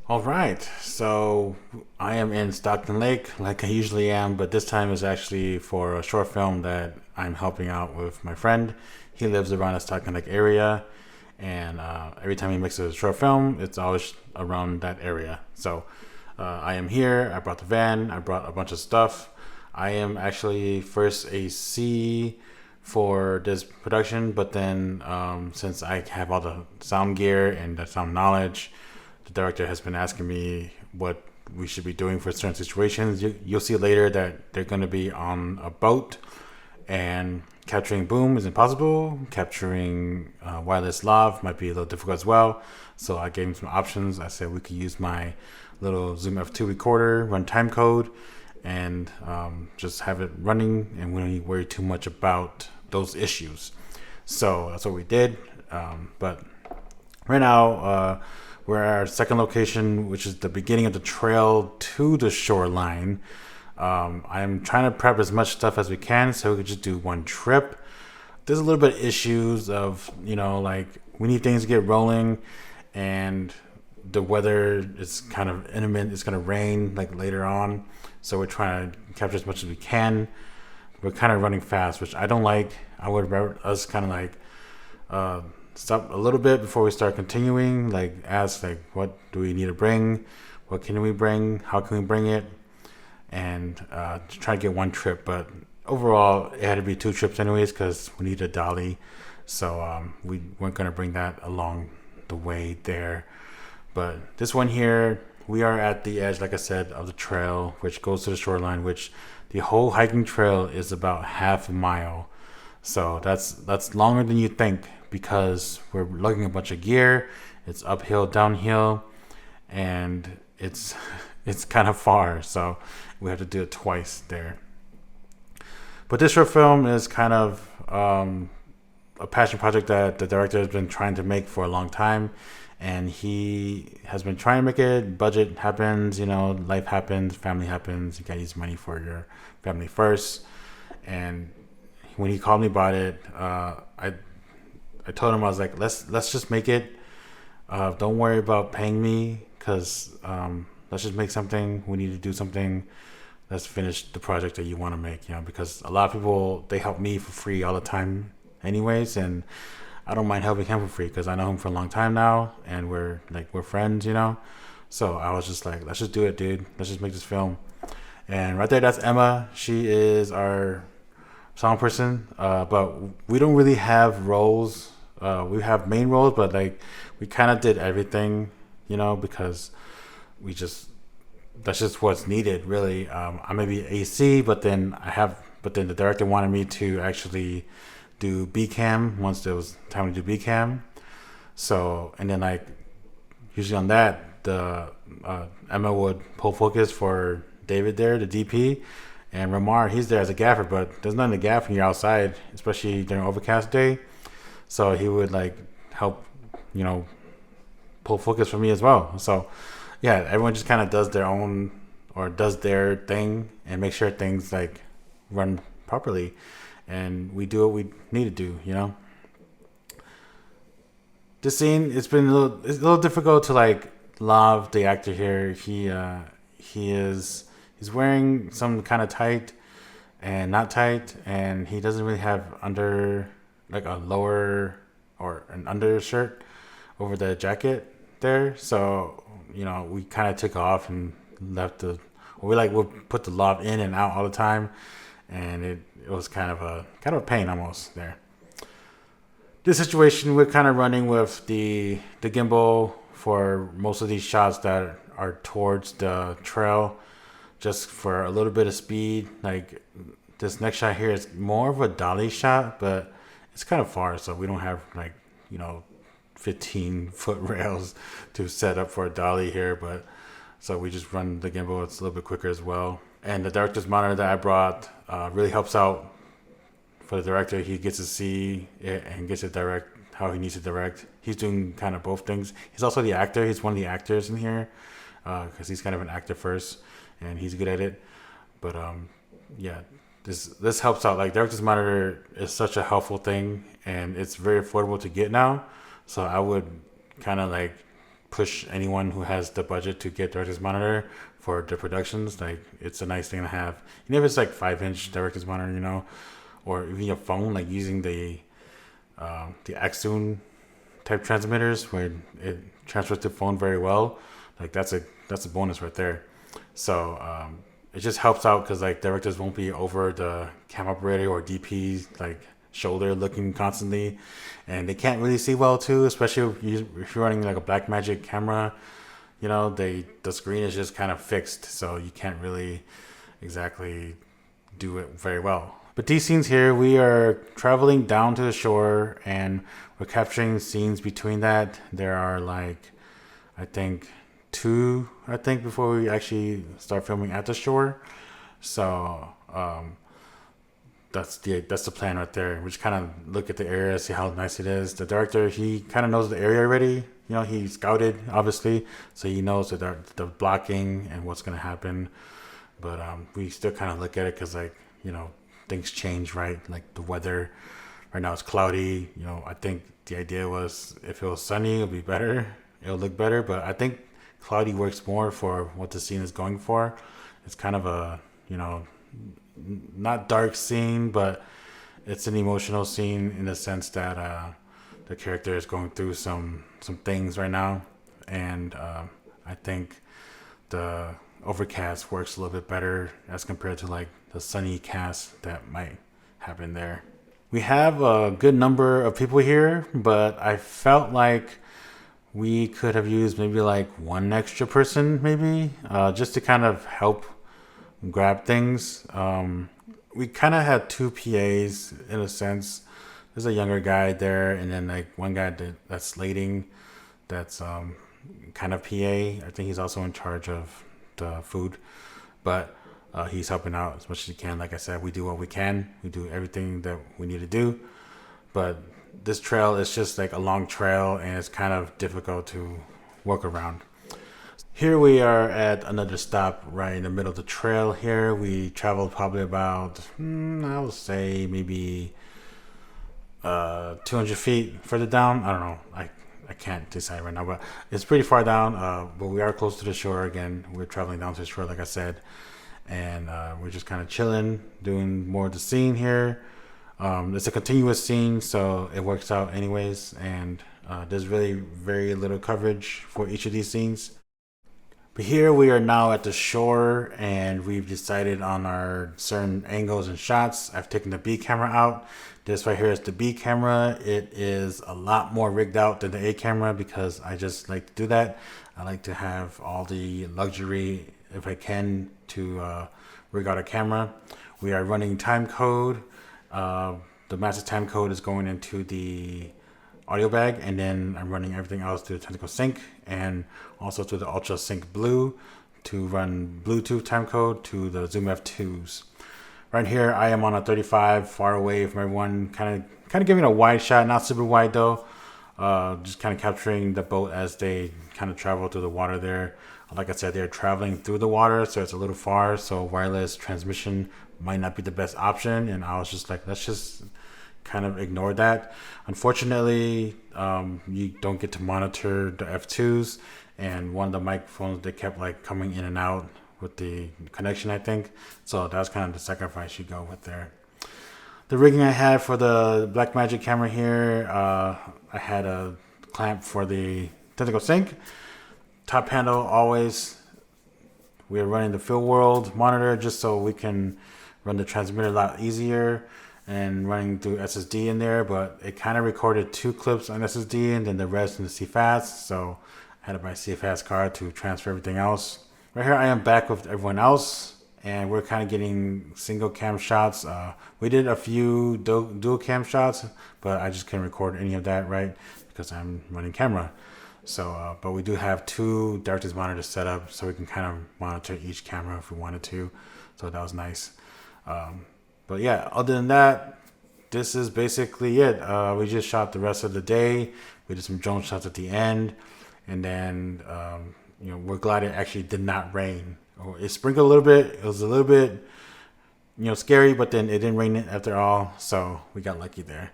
All right, so I am in Stockton Lake like I usually am, but this time is actually for a short film that I'm helping out with my friend. He lives around the Stockton Lake area, and every time he makes a short film, it's always around that area. So I am here. I brought the van. I brought a bunch of stuff. I am actually first AC for this production, but then since I have all the sound gear and the sound knowledge, the director has been asking me what we should be doing for certain situations. You'll see later that they're going to be on a boat, and capturing boom is impossible. Capturing wireless lav might be a little difficult as well. So I gave him some options. I said we could use my little Zoom F2 recorder, run time code, and just have it running, and we don't need to worry too much about those issues. So that's what we did. But right now, we're at our second location, which is the beginning of the trail to the shoreline. I'm trying to prep as much stuff as we can so we could just do one trip. There's a little bit of issues of, like we need things to get rolling, and the weather is kind of imminent. It's going to rain like later on. So we're trying to capture as much as we can. We're kind of running fast, which I don't like. I would rather us kind of like stop a little bit before we start continuing. Like ask like, what do we need to bring? What can we bring? How can we bring it? And to try to get one trip. But overall, it had to be two trips anyways because we need a dolly. So we weren't going to bring that along the way there. But this one here, we are at the edge, like I said, of the trail, which goes to the shoreline, which the whole hiking trail is about half a mile. So that's longer than you think because we're lugging a bunch of gear. It's uphill, downhill, and it's it's kind of far. So we have to do it twice there. But this short film is kind of a passion project that the director has been trying to make for a long time, and he has been trying to make it. Budget happens, life happens, family happens. You gotta use money for your family first. And when he called me about it, I told him, I was like, let's just make it. Don't worry about paying me because let's just make something. We need to do something. Let's finish the project that you want to make, because a lot of people, they help me for free all the time anyways, and I don't mind helping him for free because I know him for a long time now, and we're friends. So I was just like, let's just do it, dude. Let's just make this film. And right there, that's Emma. She is our song person, but we don't really have roles. We have main roles, but like we kind of did everything, because we just that's just what's needed, really. I may be AC, but then the director wanted me to actually do B cam once there was time to do B cam. So, and then like usually on that, the Emma would pull focus for David there, the DP, and Ramar, he's there as a gaffer, but there's nothing to gaff when you're outside, especially during overcast day. So he would like help, pull focus for me as well. So yeah, everyone just kind of does their own or does their thing and make sure things like run properly, and we do what we need to do. This scene, it's a little difficult to like love the actor here. He's wearing some kind of tight and not tight, and he doesn't really have under like a lower or an undershirt over the jacket there. So we kind of took off and left we'll put the lob in and out all the time, and it was kind of a pain almost there. This situation, we're kind of running with the gimbal for most of these shots that are towards the trail, just for a little bit of speed. Like this next shot here is more of a dolly shot, but it's kind of far, so we don't have 15-foot rails to set up for a dolly here. But so we just run the gimbal. It's a little bit quicker as well. And the director's monitor that I brought really helps out for the director. He gets to see it and gets to direct how he needs to direct. He's doing kind of both things. He's also the actor. He's one of the actors in here because he's kind of an actor first, and he's good at it. But yeah, this helps out. Like director's monitor is such a helpful thing, and it's very affordable to get now. So I would kind of like push anyone who has the budget to get director's monitor for the productions. Like, it's a nice thing to have. Even if it's like 5-inch director's monitor, or even your phone, like using the Axoon type transmitters where it transfers to phone very well. Like, that's a bonus right there. So it just helps out because like directors won't be over the cam operator or DP's like shoulder looking constantly, and they can't really see well too, especially if you're running like a Blackmagic camera. The screen is just kind of fixed, so you can't really exactly do it very well. But these scenes here, we are traveling down to the shore and we're capturing scenes between that. There are like, I think, two, before we actually start filming at the shore. So that's the plan right there. We just kind of look at the area, see how nice it is. The director, he kind of knows the area already. He scouted, obviously, so he knows the blocking and what's going to happen. But we still kind of look at it because, like, things change, right? Like the weather right now, it's cloudy. I think the idea was if it was sunny, it'll be better. It'll look better. But I think cloudy works more for what the scene is going for. It's kind of a, not dark scene, but it's an emotional scene in the sense that the character is going through some things right now. And I think the overcast works a little bit better as compared to like the sunny cast that might happen there. We have a good number of people here, but I felt like we could have used maybe like one extra person, maybe, just to kind of help grab things. We kind of had two PAs in a sense. There's a younger guy there, and then like one guy that's slating, that's kind of PA. I think he's also in charge of the food, but he's helping out as much as he can. Like I said, we do what we can. We do everything that we need to do, but this trail is just like a long trail and it's kind of difficult to work around. Here we are at another stop right in the middle of the trail here. We traveled probably about, I would say maybe 200 feet further down. I don't know. I can't decide right now, but it's pretty far down. But we are close to the shore again. We're traveling down to the shore, like I said. And we're just kind of chilling, doing more of the scene here. It's a continuous scene, so it works out anyways. And there's really very little coverage for each of these scenes. But here we are now at the shore, and we've decided on our certain angles and shots. I've taken the B camera out. This right here is the B camera. It is a lot more rigged out than the A camera because I just like to do that. I like to have all the luxury, if I can, to rig out a camera. We are running time code. The master time code is going into the audio bag, and then I'm running everything else through the technical sync and also through the ultra sync blue to run Bluetooth time code to the Zoom F2s. Right here I am on a 35, far away from everyone, kind of giving a wide shot, not super wide though, just kind of capturing the boat as they kind of travel through the water there. Like I said, they're traveling through the water, so it's a little far, so wireless transmission might not be the best option, and I was just like, let's just kind of ignore that. Unfortunately, you don't get to monitor the F2s, and one of the microphones, they kept like coming in and out with the connection, I think. So that's kind of the sacrifice you go with there. The rigging I had for the Blackmagic camera here, I had a clamp for the technical sync. Top handle always. We're running the field world monitor just so we can run the transmitter a lot easier, and running through SSD in there, but it kind of recorded 2 clips on SSD and then the rest in the CFast, so I had to buy a CFast card to transfer everything else. Right here I am back with everyone else, and we're kind of getting single cam shots. We did a few dual cam shots, but I just couldn't record any of that, right, because I'm running camera. So, but we do have 2 director's monitors set up, so we can kind of monitor each camera if we wanted to, so that was nice. But yeah, other than that, this is basically it. We just shot the rest of the day. We did some drone shots at the end, and then we're glad it actually did not rain. It sprinkled a little bit. It was a little bit scary, but then it didn't rain after all, so we got lucky there.